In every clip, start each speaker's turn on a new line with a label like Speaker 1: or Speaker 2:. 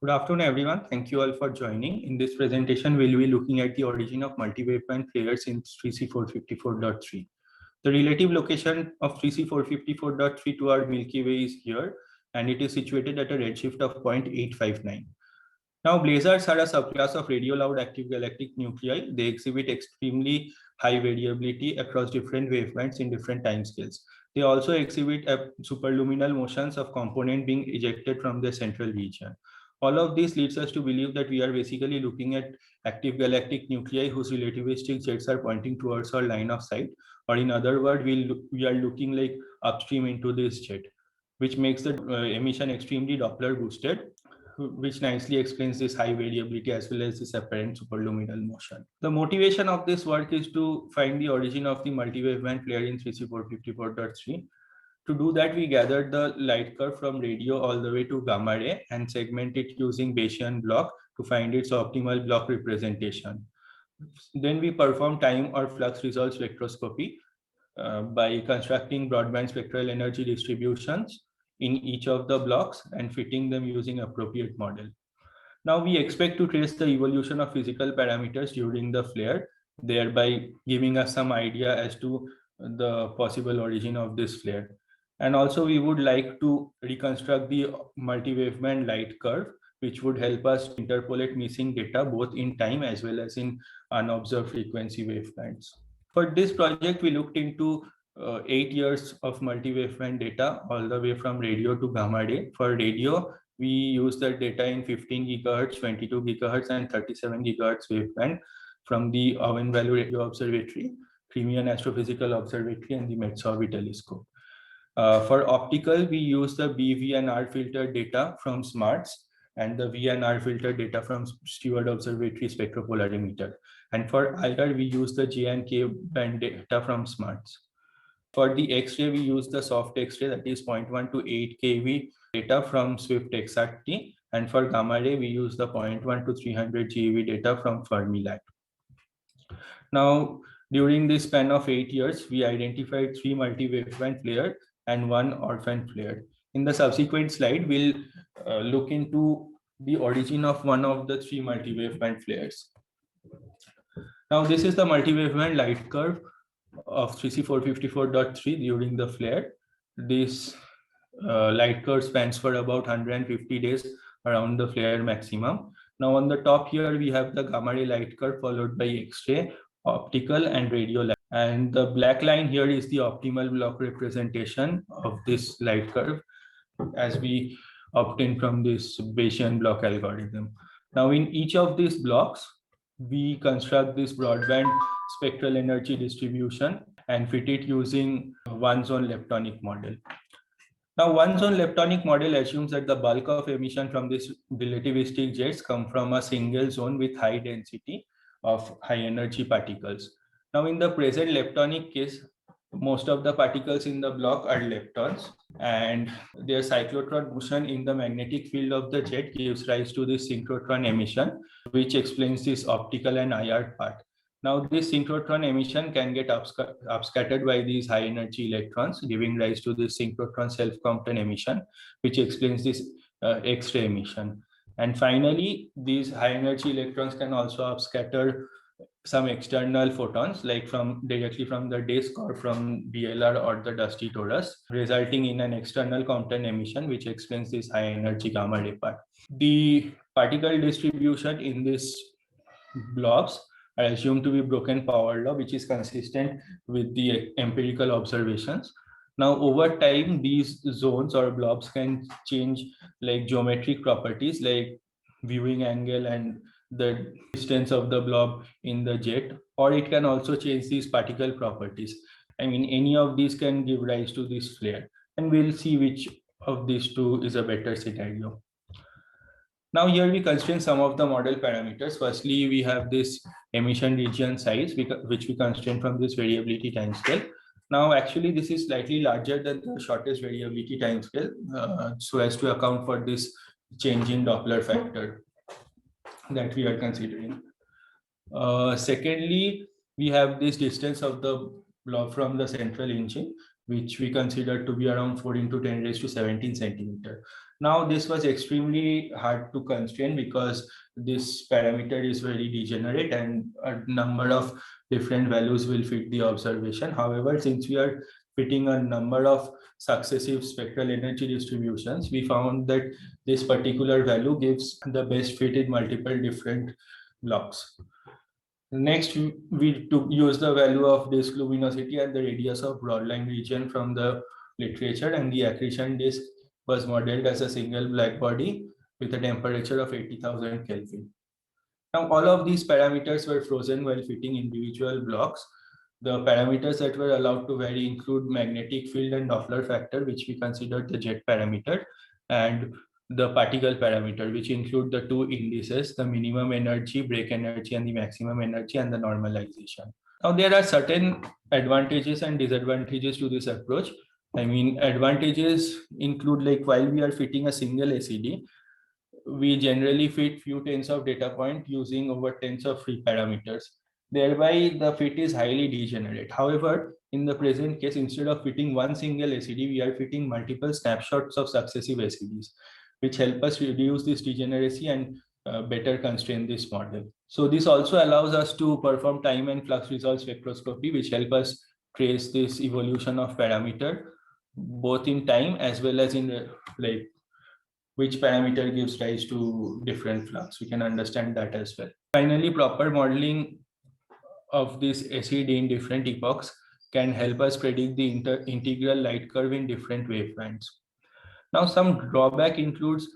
Speaker 1: Good afternoon, everyone. Thank you all for joining. In this presentation, we'll be looking at the origin of multi-waveband flares in 3C454.3. The relative location of 3C454.3 to our Milky Way is here, and it is situated at a redshift of 0.859. Now, blazars are a subclass of radio-loud active galactic nuclei. They exhibit extremely high variability across different wavebands in different timescales. They also exhibit superluminal motions of component being ejected from the central region. All of this leads us to believe that we are basically looking at active galactic nuclei whose relativistic jets are pointing towards our line of sight, or in other words, we are looking like upstream into this jet, which makes the emission extremely Doppler boosted, which nicely explains this high variability as well as this apparent superluminal motion. The motivation of this work is to find the origin of the multi-waveband flare in 3C454.3. To do that, we gathered the light curve from radio all the way to gamma ray and segment it using Bayesian block to find its optimal block representation. Then we perform time or flux resolved spectroscopy by constructing broadband spectral energy distributions in each of the blocks and fitting them using appropriate model. Now we expect to trace the evolution of physical parameters during the flare, thereby giving us some idea as to the possible origin of this flare. And also we would like to reconstruct the multi-waveband light curve, which would help us interpolate missing data both in time as well as in unobserved frequency wavebands. For this project, we looked into 8 years of multi-waveband data all the way from radio to gamma ray. For radio, we use the data in 15 gigahertz, 22 gigahertz, and 37 gigahertz waveband from the Owen Valley Radio Observatory, Crimean Astrophysical Observatory, and the Metsovi telescope. For optical, we use the BVNR filter data from SMARTS and the VNR filter data from Steward Observatory spectropolarimeter. And for IR, we use the J and K band data from SMARTS. For the X-ray, we use the soft X-ray, that is 0.1 to 8 kV data from Swift XRT. And for gamma ray, we use the 0.1 to 300 GeV data from Fermilab. Now, during this span of 8 years, we identified 3 multi-waveband flares and 1 orphan flare. In the subsequent slide, we'll look into the origin of one of the 3 multi-waveband flares. Now, this is the multi-waveband light curve of 3C454.3 during the flare. This light curve spans for about 150 days around the flare maximum. Now on the top here, we have the gamma ray light curve followed by X-ray, optical, and radio light. And the black line here is the optimal block representation of this light curve as we obtained from this Bayesian block algorithm. Now in each of these blocks, we construct this broadband spectral energy distribution and fit it using one zone leptonic model. Now, one zone leptonic model assumes that the bulk of emission from these relativistic jets come from a single zone with high density of high energy particles. Now, in the present leptonic case, most of the particles in the block are leptons, and their cyclotron motion in the magnetic field of the jet gives rise to this synchrotron emission, which explains this optical and IR part. Now, this synchrotron emission can get upscattered by these high energy electrons, giving rise to this synchrotron self-Compton emission, which explains this X-ray emission. And finally, these high energy electrons can also upscatter some external photons, like directly from the disk or from BLR or the dusty torus, resulting in an external Compton emission, which explains this high energy gamma ray part. The particle distribution in these blobs are assumed to be broken power law, which is consistent with the empirical observations. Now, over time, these zones or blobs can change like geometric properties like viewing angle and the distance of the blob in the jet, or it can also change these particle properties. I mean, any of these can give rise to this flare, and we'll see which of these two is a better scenario. Now here we constrain some of the model parameters. Firstly, we have this emission region size, which we constrain from this variability timescale. Now, actually, this is slightly larger than the shortest variability timescale, so as to account for this change in Doppler factor that we are considering. Secondly, we have this distance of the blob from the central engine, which we consider to be around 4 × 10⁻17 centimeter. Now, this was extremely hard to constrain because this parameter is very degenerate and a number of different values will fit the observation. However, since we are fitting a number of successive spectral energy distributions, we found that this particular value gives the best fit in multiple different blocks. Next, we use the value of disk luminosity and the radius of broadline region from the literature, and the accretion disk was modeled as a single black body with a temperature of 80,000 Kelvin. Now, all of these parameters were frozen while fitting individual blocks. The parameters that were allowed to vary include magnetic field and Doppler factor, which we considered the jet parameter, and the particle parameter, which include the two indices, the minimum energy, break energy, and the maximum energy, and the normalization. Now, there are certain advantages and disadvantages to this approach. I mean, advantages include, like, while we are fitting a single ACD, we generally fit few tens of data point using over tens of free parameters. Thereby, the fit is highly degenerate. However, in the present case, instead of fitting one single ACD, we are fitting multiple snapshots of successive ACDs, which help us reduce this degeneracy and better constrain this model. So this also allows us to perform time and flux resolve spectroscopy, which help us trace this evolution of parameter, both in time as well as in like which parameter gives rise to different flux. We can understand that as well. Finally, proper modeling of this ACD in different epochs can help us predict the integral light curve in different wavebands. Now, some drawback includes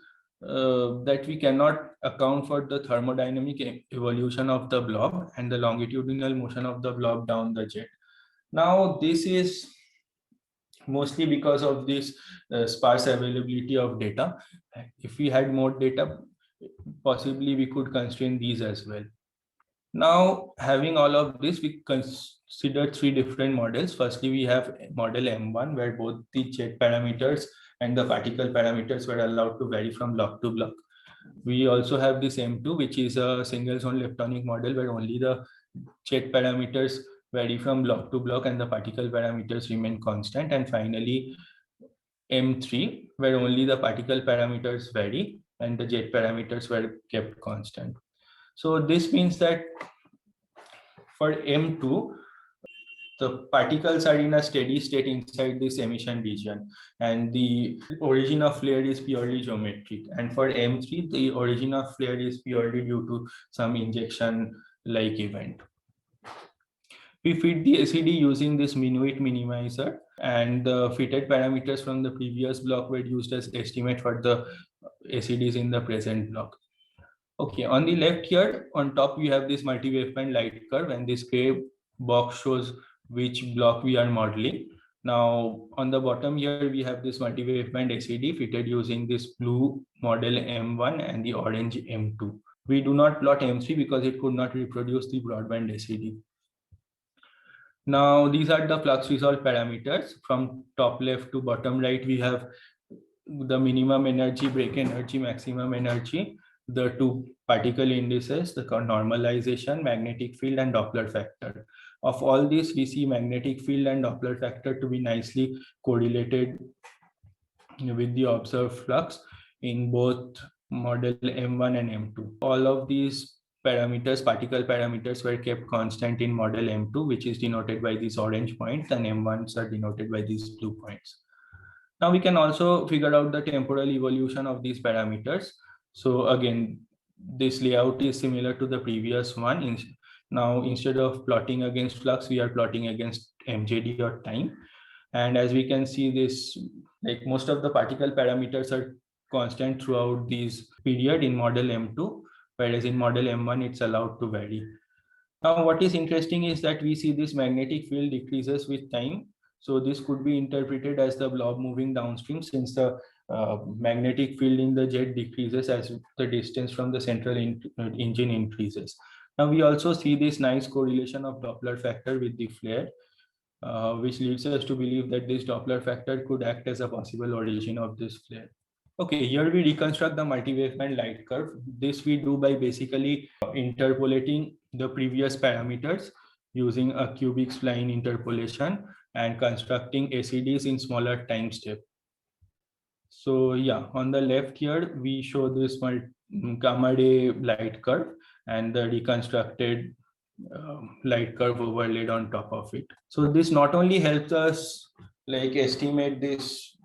Speaker 1: that we cannot account for the thermodynamic evolution of the blob and the longitudinal motion of the blob down the jet. Now, this is mostly because of this sparse availability of data. If we had more data, possibly we could constrain these as well. Now, having all of this, we consider three different models. Firstly, we have model M1, where both the jet parameters and the particle parameters were allowed to vary from block to block. We also have this M2, which is a single zone leptonic model where only the jet parameters vary from block to block and the particle parameters remain constant. And finally, M3, where only the particle parameters vary and the jet parameters were kept constant. So this means that for M2, the particles are in a steady state inside this emission region, and the origin of flare is purely geometric. And for M3, the origin of flare is purely due to some injection-like event. We fit the ACD using this minuit minimizer, and the fitted parameters from the previous block were used as estimate for the ACDs in the present block. Okay, on the left here, on top, we have this multi-waveband light curve, and this gray box shows which block we are modeling. Now, on the bottom here, we have this multi-waveband ACD fitted using this blue model M1 and the orange M2. We do not plot M3 because it could not reproduce the broadband ACD. Now, these are the flux resolve parameters. From top left to bottom right, we have the minimum energy, break energy, maximum energy, the two particle indices, the normalization, magnetic field, and Doppler factor. Of all these, we see magnetic field and Doppler factor to be nicely correlated with the observed flux in both model M1 and M2. All of these parameters, particle parameters, were kept constant in model M2, which is denoted by these orange points, and M1s are denoted by these blue points. Now we can also figure out the temporal evolution of these parameters. So again, this layout is similar to the previous one. Now, instead of plotting against flux, we are plotting against MJD or time. And as we can see, this, like, most of the particle parameters are constant throughout this period in model M2, whereas in model M1, it's allowed to vary. Now, what is interesting is that we see this magnetic field decreases with time. So this could be interpreted as the blob moving downstream, since the magnetic field in the jet decreases as the distance from the central engine increases. Now we also see this nice correlation of Doppler factor with the flare, which leads us to believe that this Doppler factor could act as a possible origin of this flare. Okay, here we reconstruct the multi-waveband light curve. This we do by basically interpolating the previous parameters using a cubic spline interpolation and constructing ACDs in smaller time step. So yeah, on the left here, we show this gamma ray light curve and the reconstructed light curve overlaid on top of it. So this not only helps us like estimate this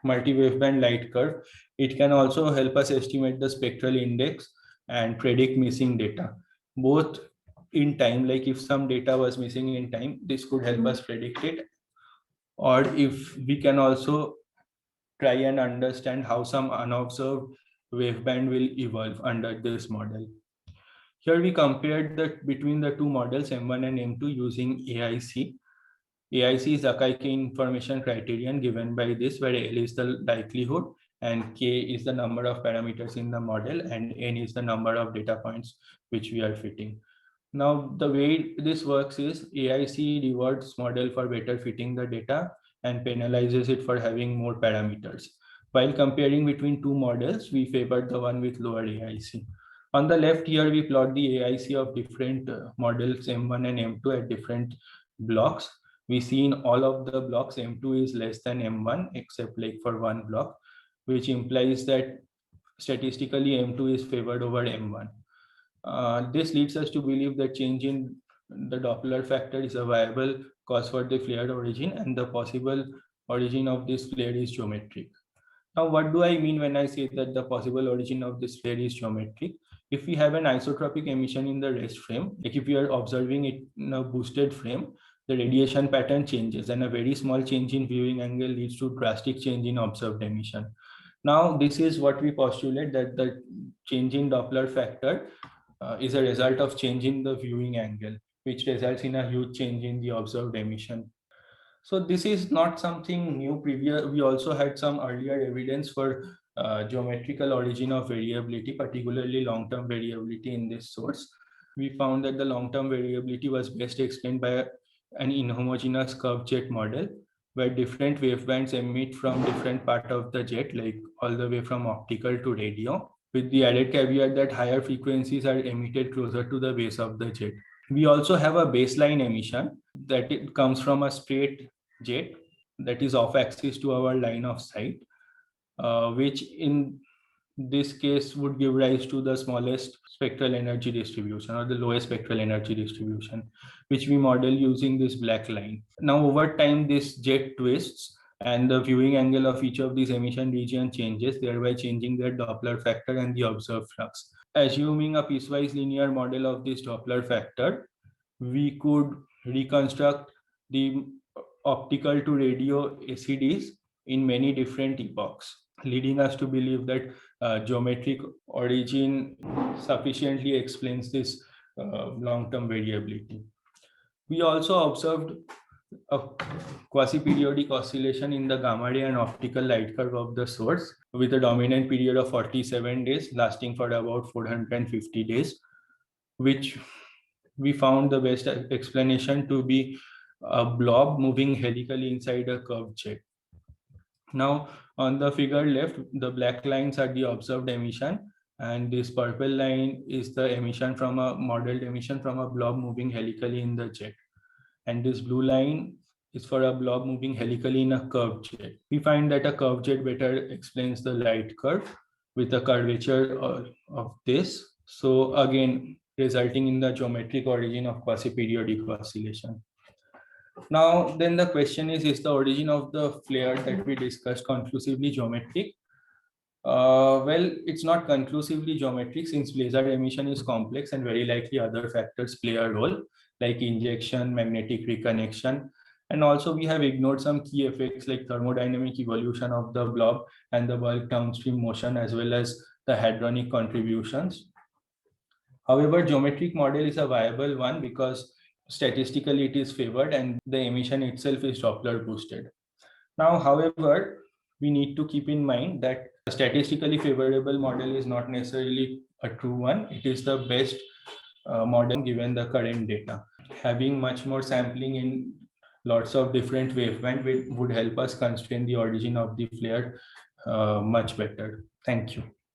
Speaker 1: multi-waveband light curve, it can also help us estimate the spectral index and predict missing data, both in time, like if some data was missing in time, this could help us predict it, or if we can also try and understand how some unobserved waveband will evolve under this model. Here we compared between the two models M1 and M2 using AIC. AIC is Akai-K information criterion given by this, where L is the likelihood and K is the number of parameters in the model and N is the number of data points which we are fitting. Now, the way this works is AIC rewards model for better fitting the data and penalizes it for having more parameters. While comparing between two models, we favored the one with lower AIC. On the left here, we plot the AIC of different models M1 and M2 at different blocks. We see in all of the blocks, M2 is less than M1, except like for one block, which implies that statistically M2 is favored over M1. This leads us to believe that change in the Doppler factor is a viable cause for the flared origin, and the possible origin of this flare is geometric. Now, what do I mean when I say that the possible origin of this flare is geometric? If we have an isotropic emission in the rest frame, like if we are observing it in a boosted frame, the radiation pattern changes, and a very small change in viewing angle leads to drastic change in observed emission. Now, this is what we postulate, that the change in Doppler factor is a result of change in the viewing angle, which results in a huge change in the observed emission. So this is not something new. We also had some earlier evidence for geometrical origin of variability, particularly long-term variability in this source. We found that the long-term variability was best explained by an inhomogeneous curved jet model, where different wavebands emit from different part of the jet, like all the way from optical to radio, with the added caveat that higher frequencies are emitted closer to the base of the jet. We also have a baseline emission that it comes from a straight jet that is off axis to our line of sight, which in this case would give rise to the smallest spectral energy distribution or the lowest spectral energy distribution, which we model using this black line. Now, over time, this jet twists and the viewing angle of each of these emission region changes, thereby changing their Doppler factor and the observed flux. Assuming a piecewise linear model of this Doppler factor, we could reconstruct the optical to radio ACDs in many different epochs, leading us to believe that geometric origin sufficiently explains this long-term variability. We also observed a quasi-periodic oscillation in the gamma ray and optical light curve of the source, with a dominant period of 47 days lasting for about 450 days, which we found the best explanation to be a blob moving helically inside a curved jet. Now, on the figure left, the black lines are the observed emission, and this purple line is the emission from a modeled emission from a blob moving helically in the jet. And this blue line is for a blob moving helically in a curved jet. We find that a curved jet better explains the light curve with a curvature of this. So again, resulting in the geometric origin of quasi-periodic oscillation. Now, then the question is the origin of the flare that we discussed conclusively geometric? Well, it's not conclusively geometric, since laser emission is complex and very likely other factors play a role, like injection, magnetic reconnection. And also we have ignored some key effects like thermodynamic evolution of the blob and the bulk downstream motion, as well as the hadronic contributions. However, geometric model is a viable one because statistically it is favored and the emission itself is Doppler boosted. Now, however, we need to keep in mind that a statistically favorable model is not necessarily a true one. It is the best model given the current data. Having much more sampling in lots of different waveband would help us constrain the origin of the flare much better. Thank you.